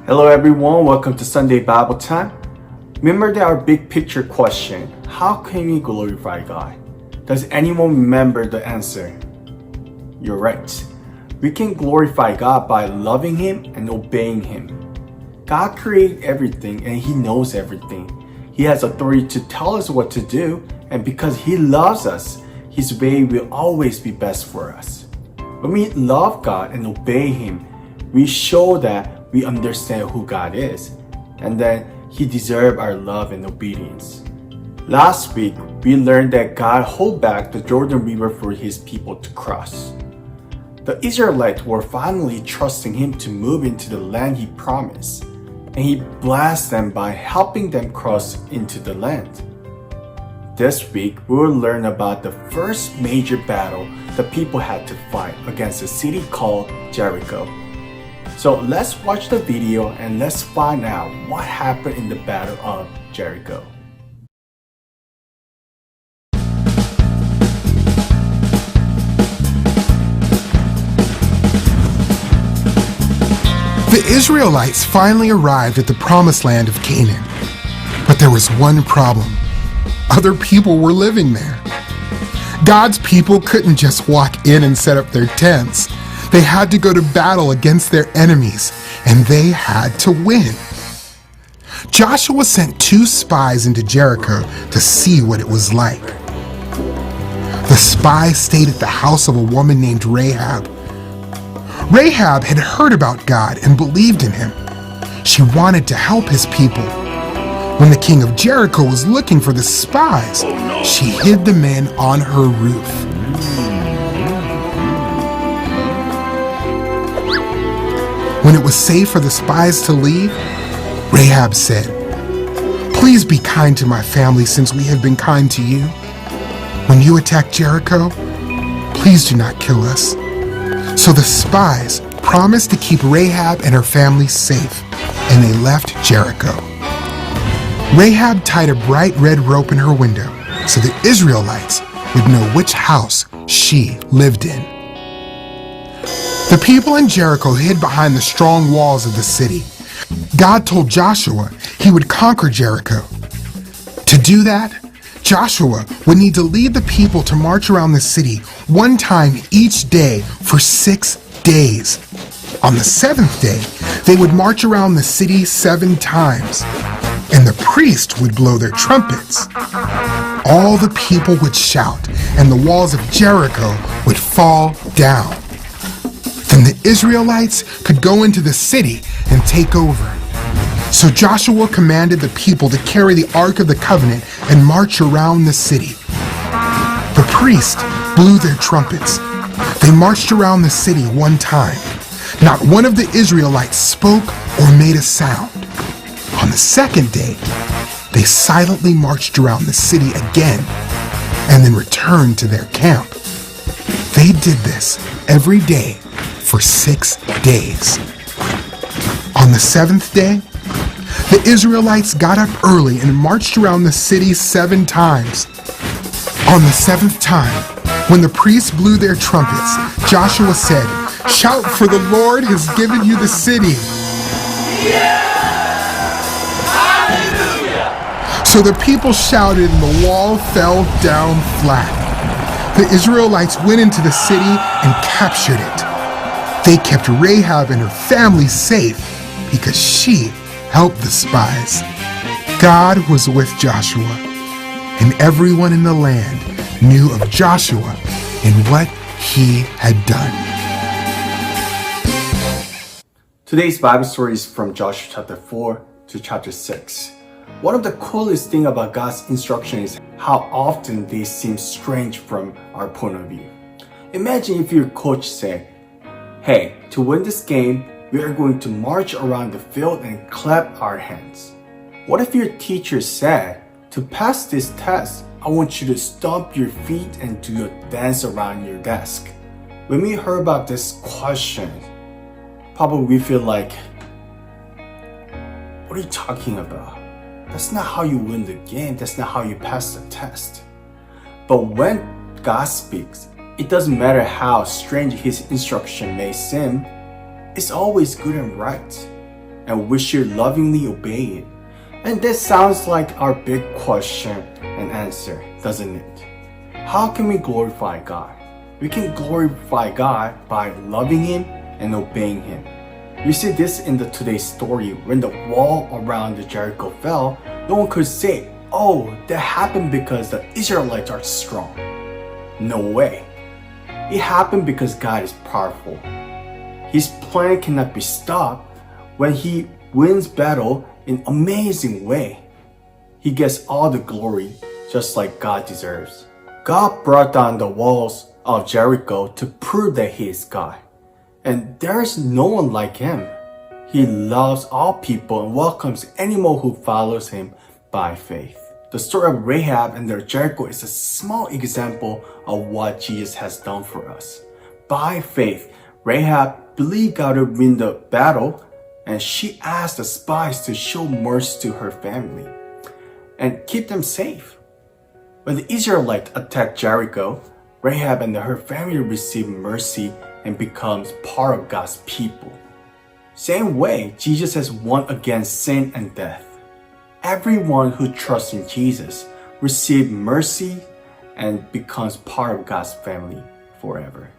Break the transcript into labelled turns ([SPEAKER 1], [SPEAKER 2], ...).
[SPEAKER 1] Hello everyone, welcome to Sunday Bible Time. Remember that our big picture question, how can we glorify God? Does anyone remember the answer? You're right. We can glorify God by loving Him and obeying Him. God created everything and He knows everything. He has authority to tell us what to do, and because He loves us, His way will always be best for us. When we love God and obey Him, we show that we understand who God is, and that He deserves our love and obedience. Last week, we learned that God held back the Jordan River for His people to cross. The Israelites were finally trusting Him to move into the land He promised, and He blessed them by helping them cross into the land. This week, we will learn about the first major battle the people had to fight against a city called Jericho. So let's watch the video and let's find out what happened in the Battle of Jericho.
[SPEAKER 2] The Israelites finally arrived at the promised land of Canaan. But there was one problem. Other people were living there. God's people couldn't just walk in and set up their tents. They had to go to battle against their enemies, and they had to win. Joshua sent 2 spies into Jericho to see what it was like. The spies stayed at the house of a woman named Rahab. Rahab had heard about God and believed in Him. She wanted to help His people. When the king of Jericho was looking for the spies, she hid the men on her roof. When it was safe for the spies to leave, Rahab said, "Please be kind to my family since we have been kind to you. When you attack Jericho, please do not kill us." So the spies promised to keep Rahab and her family safe, and they left Jericho. Rahab tied a bright red rope in her window so the Israelites would know which house she lived in. The people in Jericho hid behind the strong walls of the city. God told Joshua He would conquer Jericho. To do that, Joshua would need to lead the people to march around the city one time each day for 6 days. On the 7th day, they would march around the city 7 times, and the priest would blow their trumpets. All the people would shout, and the walls of Jericho would fall down. Then the Israelites could go into the city and take over. So Joshua commanded the people to carry the Ark of the Covenant and march around the city. The priests blew their trumpets. They marched around the city one time. Not one of the Israelites spoke or made a sound. On the 2nd day, they silently marched around the city again and then returned to their camp. They did this every day for 6 days. On the 7th day, the Israelites got up early and marched around the city 7 times. On the 7th time, when the priests blew their trumpets, Joshua said, "Shout, for the Lord has given you the city." So the people shouted and the wall fell down flat. The Israelites went into the city and captured it. They kept Rahab and her family safe because she helped the spies. God was with Joshua, and everyone in the land knew of Joshua and what he had done.
[SPEAKER 1] Today's Bible story is from Joshua chapter 4 to chapter 6. One of the coolest things about God's instruction is how often they seem strange from our point of view. Imagine if your coach said, "Hey, to win this game, we are going to march around the field and clap our hands." What if your teacher said, "To pass this test, I want you to stomp your feet and do a dance around your desk"? When we heard about this question, probably we feel like, what are you talking about? That's not how you win the game. That's not how you pass the test. But when God speaks, it doesn't matter how strange His instruction may seem, it's always good and right. and we should lovingly obey it. And this sounds like our big question and answer, doesn't it? How can we glorify God? We can glorify God by loving Him and obeying Him. You see this in the today's story. When the wall around the Jericho fell, no one could say, "Oh, that happened because the Israelites are strong." No way. It happened because God is powerful. His plan cannot be stopped when He wins battle in an amazing way. He gets all the glory just like God deserves. God brought down the walls of Jericho to prove that He is God. And there is no one like Him. He loves all people and welcomes anyone who follows Him by faith. The story of Rahab and their Jericho is a small example of what Jesus has done for us. By faith, Rahab believed God would win the battle, and she asked the spies to show mercy to her family and keep them safe. When the Israelites attacked Jericho, Rahab and her family received mercy and becomes part of God's people. Same way, Jesus has won against sin and death. Everyone who trusts in Jesus receives mercy and becomes part of God's family forever.